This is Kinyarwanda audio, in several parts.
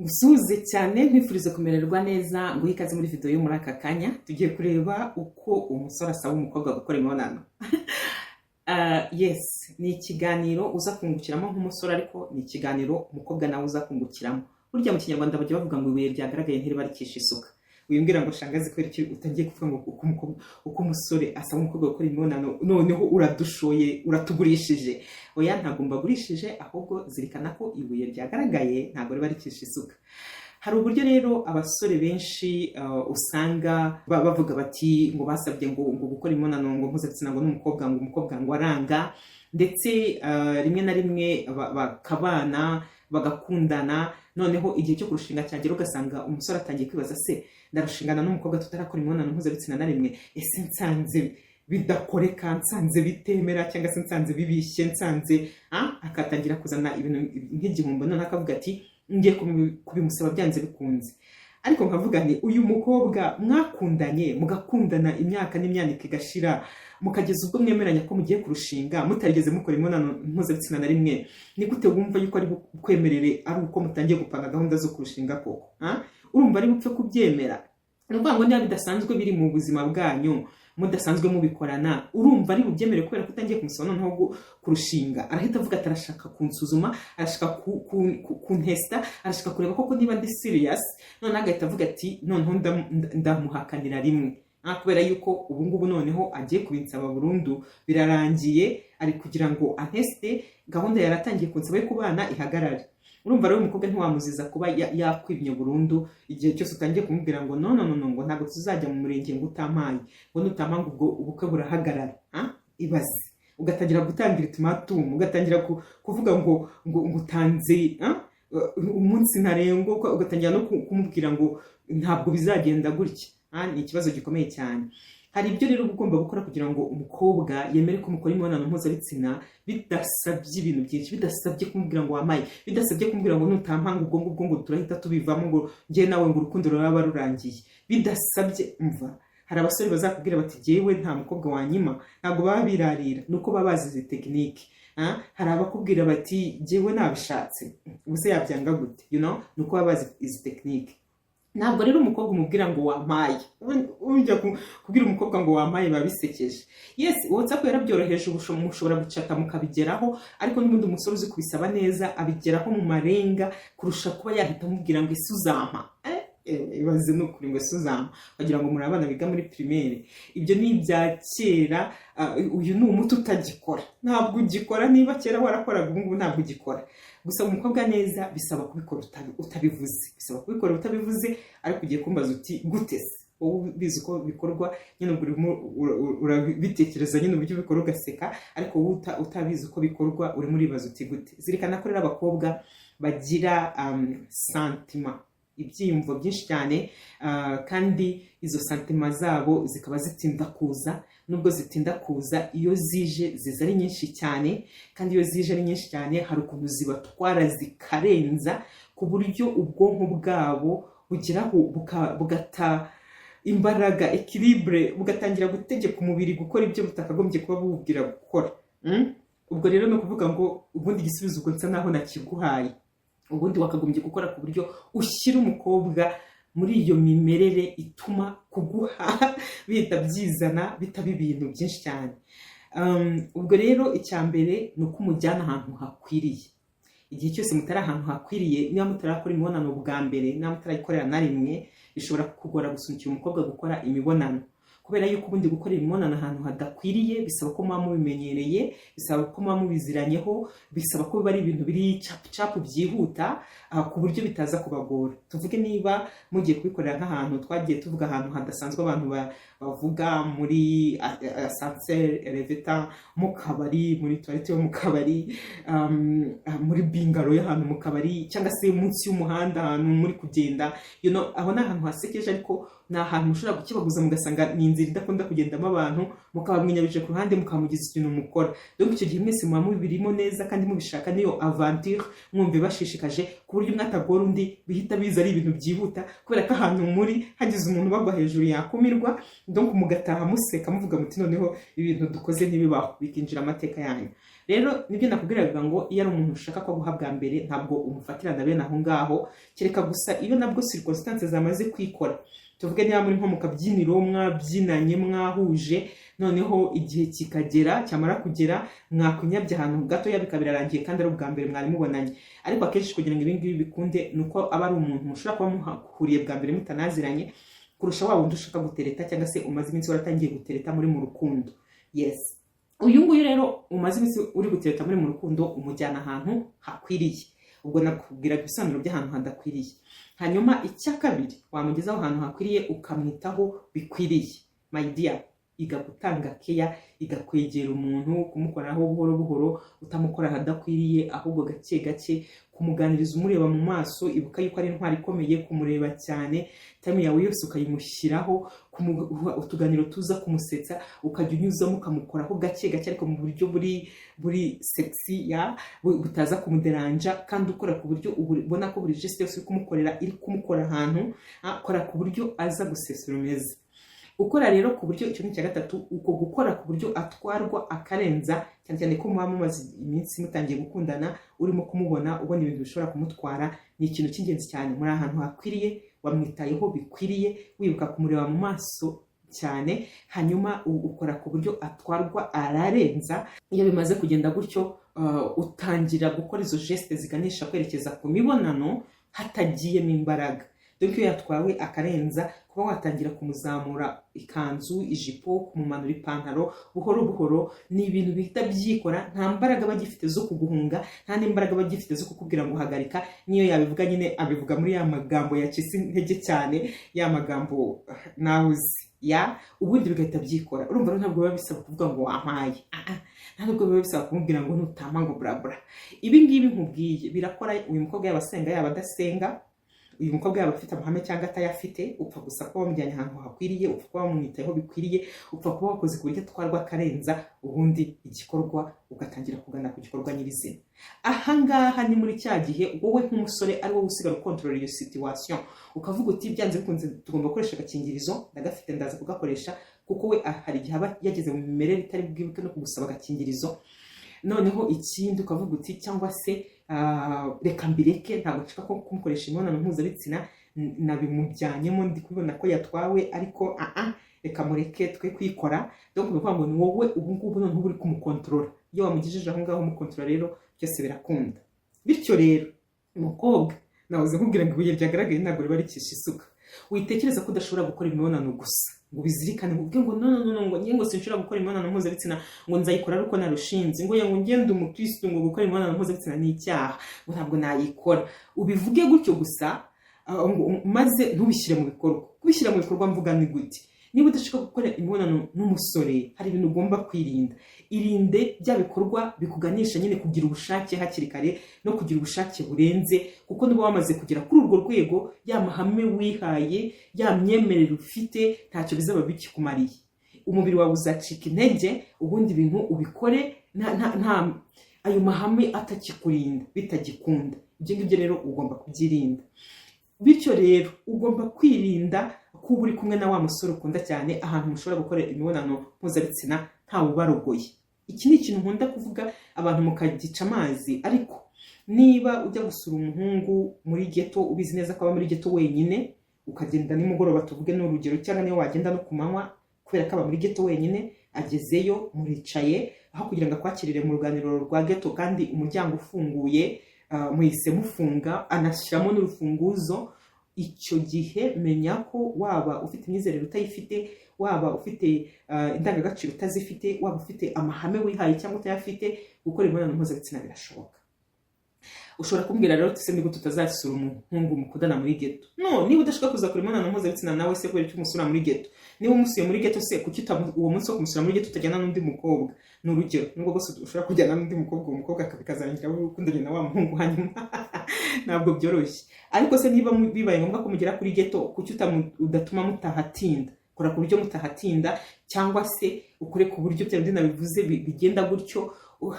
Gusuhuze cyane nkwifuriza kumererwa neza nguhe ikaze muri video yo muri aka kanya tugiye kureba uko umusore asaba umukobwa gukora imibonano. Yes, ni ikiganiro uza kungukiramo nk'umusore ariko ni ikiganiro umukobwa nawe uza kungukiramo. Burya mu Kinyarwanda bajya bavuga ngo ibuye ryagaragaye ntiribarikisha isuka. Wimbwira ngo shangazi kwera iki utangiye kuvuga ngo uko umusore asaba umukobwa gukora imibonano noneho uradushoye uratugurishije. Oya, ntabwo mbagurishije, ahubwo zirikana ko ibuye ryagaragaye ntabwo ribarikisha isuka. Hari uburyo rero abasore benshi usanga bavuga bati ngo basabye ngo gukora imibonano ngo mpuzabitsina ngo n'umukobwa ngo umukobwa ngo aranga, ndetse rimwe na rimwe bakabana bagakundana, noneho igihe cyo kurushinga cyagera ugasanga umusore atangiye kwibaza se ndarushingana n'umukobwa tutarakora imibonano mpuzabitsina na rimwe, ese nsanze bidakoreka, nsanze bitemera, cyangwa se nsanze bibishye, nsanze akatangira kuzana ibintu nk'igihombo, none akavuga ati ngiye kubimusaba byanze bikunze. Ariko nkavuga nti uyu mukobwa mwakundanye mugakundana imyaka n'imyaniko igashira mukageza ubwo mwemeranya ko mugiye kurushinga mutarigeze mukora imibonano mpuzabitsina na rimwe, ni gute wumva yuko ari kwemerere ari uko mutangiye gupanga gahunda zo kurushinga koko? Urumva ari bupfe kubyemera? Ni ukuvuga ngo niba bidasanzwe biri mu buzima bwanyu mudasanzwe mubikorana, urumva ari bubyemere kubera ko utangiye kumusaba noneho kurushinga? Arahita avuga ati arashaka kunsuzuma, arashaka kuntesta, arashaka kureba koko niba ndi serious, none agahita avuga ati noneho ndamuhakanira rimwe, kubera yuko ubu ngubu noneho agiye kubinsaba burundu, birarangiye, ari kugira ngo anteste, gahunda yaratangiye kunsaba yo kubana ihagarare. Urumva rero umukobwa ntiwamuziza kuba yakwibye burundu igihe cyose utangiye kumubwira ngo no ngo ntabwo tuzajya mu murenge ngo utampaye, ngo nutampanga ubwo ubukwe burahagarara. Ibaze, ugatangira gutangira ultimatum, ugatangira kuvuga ngo utanze umunsi ntarengwa, ugatangira no kumubwira ngo ntabwo bizagenda gutya. Ni ikibazo gikomeye cyane. Hari ibyo rero ugomba gukora kugira ngo umukobwa yemere ko mukora imibonano mpuzabitsina bidasabye ibintu byinshi, bidasabye kumubwira ngo wamaye, bidasabye kumubwira ngo nutampanga ubwo ngubwo ngo turahita tubivamo ngo njye nawe ngo urukundo ruraba rurangiye, bidasabye. Umva, hari abasore bazakubwira bati jyewe nta mukobwa wanyima, ntabwo baba birarira, nuko baba bazi izi tekinike. Hari abakubwira bati jyewe nabishatse, ubuse yabyanga gute? Nuko baba bazi izi tekinike. Ntabwo rero umukobwa umubwira ngo wampaye, ujya kubwira umukobwa ngo wampaye biba bisekeje. Yes, WhatsApp yarabyoroheje, mushobora gucata mukabigeraho, ariko n'ubundi umusore uzi kubisaba neza abigeraho mu marenga kurusha kuba yahita amubwira ngo ese uzampa. Ibaze n'ukuri ngo ese uzampa, wagira ngo muri abana biga muri primaire. Ibyo ni ibya kera, uyu ni umuti utagikora, ntabwo ugikora. Niba kera warakoraga ubu ngubu ntabwo ugikora. Gusa umukobwa neza bisaba kubikora utabivuze, bisaba kubikora utabivuze, ariko ugiye kumbaza uti gute se? Wowe ubizi uko bikorwa, nyine urabitekereza nyine uburyo bikora ugaseka, ariko wowe utabizi uko bikorwa urimo uribaza uti gute? Zirikana ko rero abakobwa bagira santima, ibyiyumvo byinshi cyane, kandi izo santima zabo zikaba zitinda kuza. Nubwo zitinda kuza, iyo zije ziza ari nyinshi cyane, kandi iyo zije ari nyinshi cyane hari ukuntu zibatwara zikarenza, ku buryo ubwonko bwabo bugeraho bugata imbaraga, equilibre, bugatangira gutegeka umubiri gukora ibyo butakagombye kuba bubwira gukora. Ubwo rero no kuvuga ngo ubundi igisubizo ubwo nsa naho nakiguhaye, ubundi wakagombye gukora ku buryo ushyira umukobwa muri iyo mimerere ituma kuguha bihita byizana, bitaba ibintu byinshi cyane. Ubwo rero icya mbere ni uko umujyana ahantu hakwiriye. Igihe cyose mutari ahantu hakwiriye, niba mutarakora imibonano bwa mbere, niba mutarayikorera na rimwe, bishobora kukugora gusunikira umukobwa gukora imibonano, kubera yuko ubundi gukora imibonano ahantu hadakwiriye bisaba ko muba mubimenyereye, bisaba ko muba mubiziranyeho, bisaba ko biba ari ibintu biri capu byihuta, ku buryo bitaza kubagora. Tuvuge niba mugiye kubikorera nk'ahantu, twagiye tuvuga ahantu hadasanzwe abantu bavuga muri ascenseur, elevator, mu kabari, muri toilette yo mu kabari, muri bingaro y'ahantu mu kabari, cyangwa se munsi y'umuhanda ahantu muri kugenda, aho ni ahantu hasekeje, ariko ni ahantu mushobora gukibaguza mugasanga ni inzira inzira idakunda kugendamo abantu, mukaba mwinyabije ku ruhande, mukamugiza ikintu mukora. Donc icyo gihe mwese muba mubirimo neza kandi mubishaka, niyo aventure mwumve bashishikaje, ku buryo umwe atagora undi, bihita biza ari ibintu byihuta, kubera ko ahantu muri hagize umuntu bagwa hejuru yakumirwa, donc mugataha museka muvuga muti noneho ibintu dukoze ntibibaho, bikinjira amateka yanyu. Rero nibyo nakubwiraga ngo iyo ari umuntu ushaka ko guha bwa mbere ntabwo umufatirana bene aho ngaho, kereka gusa iyo nabwo circonstances zamaze kwikora. Tuvuge niba muri nko mu kabyiniro mwabyinanye mwahuje, noneho igihe kikagera, cyamara kugera mwakunyabye ahantu gatoya bikaba birarangiye kandi ari ubwa mbere mwari mubonanye. Ariko akenshi kugira ngo ibingibi bikunde nuko aba ari umuntu mushobora kuba muhuriye bwa mbere mutanaziranye, kurusha wa wundi ushaka gutereta cyangwa se umaze iminsi waratangiye gutereta muri mu rukundo. Yes, uyu nguyu rero umaze iminsi uri gutereta muri mu rukundo, umujyana ahantu hakwiriye. Ubwo nakubwira ibisobanuro by'ahantu hadakwiriye. Hanyuma icya kabiri, wamugezaho ahantu hakwiriye ukamwitaho bikwiriye. My dear, iga gutanga keya, igakwegera umuntu, kumukoraho buhoro buhoro, utamukora hadakwiriye, ahubwo gake gake, kumuganiriza umureba mu maso, ibuka yuko ari intwari ikomeye kumureba cyane, time yawe yose ukayimushyiraho, utuganiro tuza kumusetsa, ukajya unyuzamo ukamukoraho gake gake, ariko mu buryo buri sexy ya butaza kumuderanja, kandi ukora ku buryo ubona ko buri geste yose uri kumukorera iri kumukora ahantu, akora ku buryo aza gusesura umeze. Ukora rero ku buryo, icyo ni cya gatatu, uko gukora ku buryo atwarwa akarenza, cyane cyane ko muba mumaze iminsi mutangiye gukundana, urimo kumubona ubona ibintu bishobora kumutwara, ni ikintu cy'ingenzi cyane. Muri ahantu hakwiriye, wamwitayeho bikwiriye, wibuka kumureba mu maso cyane, hanyuma ukora ku buryo atwarwa ararenza. Iyo bimaze kugenda gutyo, utangira gukora izo geste ziganisha kwerekeza ku mibonano hatagiyemo imbaraga. Donc iyo yatwawe akarenza, kuba watangira kumuzamura ikanzu, ijipo, kumumanura ipantaro buhoro buhoro, ni ibintu bihita byikora, nta mbaraga bagifite zo kuguhunga, nta n'imbaraga bagifite zo kukubwira ngo hagarika. Niyo yabivuga nyine abivuga muri ya magambo yacitse intege cyane, ya magambo nawuzi ya, ubundi bigahita byikora. Urumva ntabwo biba bisaba kuvuga ngo wampaye, ntabwo biba bisaba kumubwira ngo ntutama ngo bla bla. Ibi ngibi nkubwiye birakora. Uyu mukobwa yabasenga yaba adasenga, uyu mukobwa yaba afite amahame cyangwa atayafite, upfa gusa kuba wamujyanye ahantu hakwiriye, upfa kuba wamwitayeho bikwiriye, upfa kuba wakoze ku buryo atwarwa akarenza, ubundi igikorwa ugatangira kugana ku gikorwa nyirizina. Ahangaha ni muri cya gihe wowe nk'umusore ari wowe usigara ukontorora iyo situation, ukavuga uti byanze bikunze tugomba gukoresha agakingirizo, ndagafite ndaza kugakoresha, kuko we hari igihe aba yageze mu mimerere itari bwibuke no kugusaba agakingirizo. Noneho ikindi ukavuga uti cyangwa se reka mbireke, ntabwo nshaka ko kumukoresha imibonano mpuzabitsina, nabimujyanyemo ndi kubibona ko yatwawe, ariko reka mureke twe kwikora. Donc bivuga ngo ni wowe ubu ngubu none uri kumukontorora. Iyo wamugejeje aho ngaho umukontorora rero byose birakunda. Bityo rero umukobwa, nahoze nkubwira ngo ibuye ryagaragaye ntabwo riba rikisha isuka. Witekereza ko udashobora gukora imibonano gusa, ngo bizirikane ngo ngo no ngo ngiye ngo sinshobora gukora imibonano mpuzabitsina, ngo nzayikora ariko narushinze, ngo ngende umukristo, ngo gukora imibonano mpuzabitsina ni icyaha, ngo ntabwo nayikora. Ubivuge gutyo gusa, maze ntubishyire mu bikorwa. Kubishyira mu bikorwa mvuga ni gute? Niba udashaka gukora imibonano n'umusore, hari ibintu ugomba kwirinda. Irinde bya bikorwa bikuganisha nyine kugira ubushake hakiri kare no kugira ubushake burenze, kuko niba wamaze kugera kuri urwo rwego, ya mahame wihaye, ya myemerere ufite, ntacyo bizaba bikikumariye. Umubiri wawe uzacika intege, ubundi ibintu ubikore nta ayo mahame atakikurinda, bitagikunda. Ibyo ngibyo rero ugomba kubyirinda. Bityo rero ugomba kwirinda kuba uri kumwe na wa musore ukunda cyane ahantu mushobora gukora imibonano mpuzabitsina ntawe ubarogoye. Iki ni ikintu nkunda kuvuga, abantu mukagica amazi. Ariko niba ujya gusura umuhungu muri ghetto, ubizi neza ko aba muri ghetto wenyine, ukagenda nimugoroba, tuvuge n'urugero, cyangwa niyo wagenda no kumanywa, kubera ko aba muri ghetto wenyine, agezeyo muricaye, aho kugira ngo akwakirire mu ruganiriro rwa ghetto kandi umuryango ufunguye, muhise mufunga, anashyiramo n'urufunguzo. Icyo gihe menya ko waba ufite imyizerere utayifite, waba ufite indangagaciro utazifite, waba ufite amahame wihaye cyangwa utayafite, gukora imibonano mpuzabitsina birashoboka. Ushobora kumbwira rero tuse niba tutazasura umuhungu mukundana muri ghetto. No, niba udashaka kuza kuri imibonano mpuzabitsina nawe se kubera icyo umusura muri ghetto. Niba umusuye muri ghetto se kuki uwo munsi wo kumusura muri ghetto utajyana n'undi mukobwa? Ni urugero, nubwo bose ushobora kujyana n'undi mukobwa, uwo mukobwa akabikazarangira wowe ukundanye na wa muhungu hanyuma ntabwo byoroshye. Ariko se niba bibaye ngombwa ko mugera kuri ghetto, kuki udatuma mutahatinda? kora ku buryo mutahatinda, cyangwa se ukore ku buryo bya bindi nabivuze bigenda gutyo,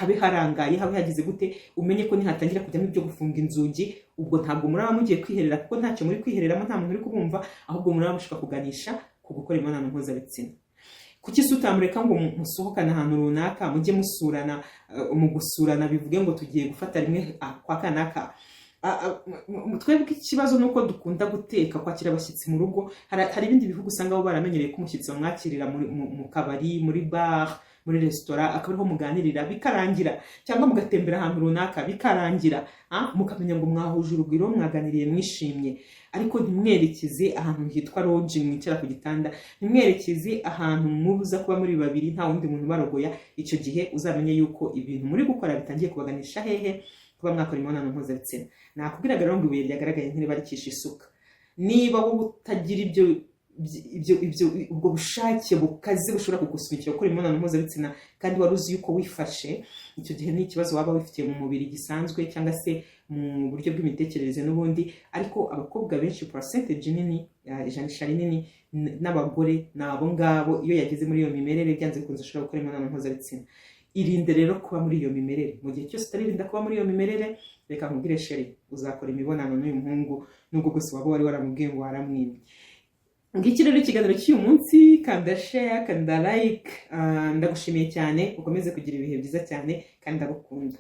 habe harangaye, habe hagize gute, umenye ko nihatangira kujyamo ibyo gufunga inzugi, ubwo ntabwo muraba mugiye kwiherera, kuko ntacyo muri kwihereramo, nta muntu uri kubumva, ahubwo muraba mushaka kuganisha ku gukora imibonano mpuzabitsina. Kuki se utamureka ngo musohokane ahantu runaka, mujye musurana, mu gusurana bivuge ngo tugiye gufata rimwe kwa kanaka. Twebwe ikibazo nuko dukunda guteka, kwakira abashyitsi mu rugo. Hari ibindi bihugu usanga bo baramenyereye ko umushyitsi bamwakirira mu kabari, muri bar, muri resitora, akaba ariho muganirira bikarangira, cyangwa mugatembera ahantu runaka bikarangira, mukamenya ngo mwahuje urugwiro, mwaganiriye, mwishimye. Ariko ntimwerekeze ahantu hitwa lodge mwicara ku gitanda, ntimwerekeze ahantu mubuza kuba muri babiri nta wundi muntu barogoya. Icyo gihe uzamenye yuko ibintu muri gukora bitangiye kubaganisha hehe, kuba mwakora imibonano mpuzabitsina. Nakubwiraga rero ngo ibuye ryagaragaye ntiribarikisha isuka. Niba wowe utagira ubwo bushake bukaze bushobora kugusunikira gukora imibonano mpuzabitsina, kandi wari uzi yuko wifashe, icyo gihe ni ikibazo waba wifitiye mu mubiri gisanzwe, cyangwa se mu buryo bw'imitekerereze n'ubundi. Ariko abakobwa benshi, percentage nini, ijanisha rinini n'abagore nabo ngabo, iyo yageze muri iyo mimerere byanze bikunze ashobora gukora imibonano mpuzabitsina. Irinde rero kuba muri iyo mimerere. Mu gihe cyose utaririnda kuba muri iyo mimerere, reka nkubwire sheri, uzakora imibonano n'uyu muhungu nubwo gusa waba wari waramubwiye ngo waramwimye. Ngiki rero ikiganiro cy'uyu munsi, kanda share, kanda like. Ndagushimiye cyane, ukomeze kugira ibihe byiza cyane, kandi ndagukunda.